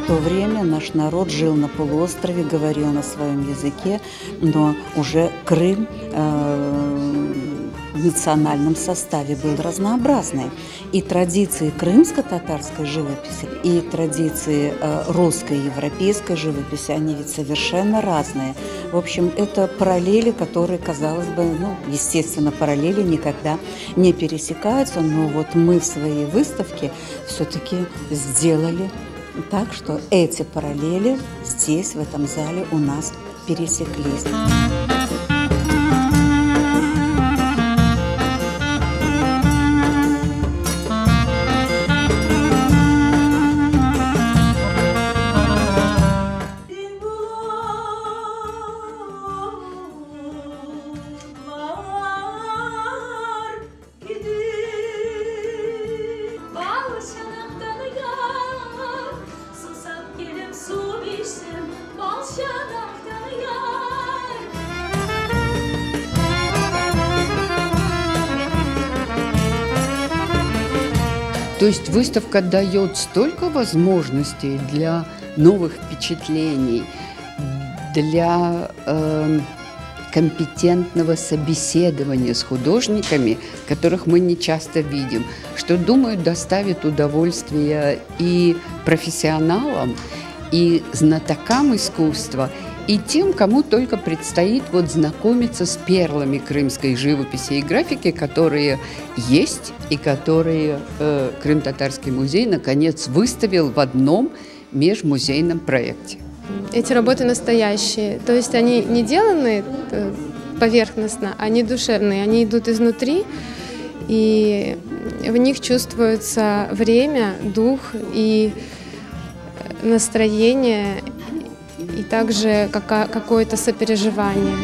то время наш народ жил на полуострове, говорил на своем языке, но уже Крым в национальном составе был разнообразный. И традиции крымско-татарской живописи, и традиции русской европейской живописи, они ведь совершенно разные. В общем, это параллели, которые, казалось бы, естественно, параллели никогда не пересекаются, но вот мы в своей выставке все-таки сделали так, что эти параллели здесь, в этом зале, у нас пересеклись. То есть выставка дает столько возможностей для новых впечатлений, для компетентного собеседования с художниками, которых мы не часто видим, что, думаю, доставит удовольствие и профессионалам, и знатокам искусства, и тем, кому только предстоит знакомиться с перлами крымской живописи и графики, которые есть и которые Крым-Татарский музей наконец выставил в одном межмузейном проекте. Эти работы настоящие, то есть они не деланы поверхностно, они душевные, они идут изнутри, и в них чувствуется время, дух и настроение, и также какое-то сопереживание.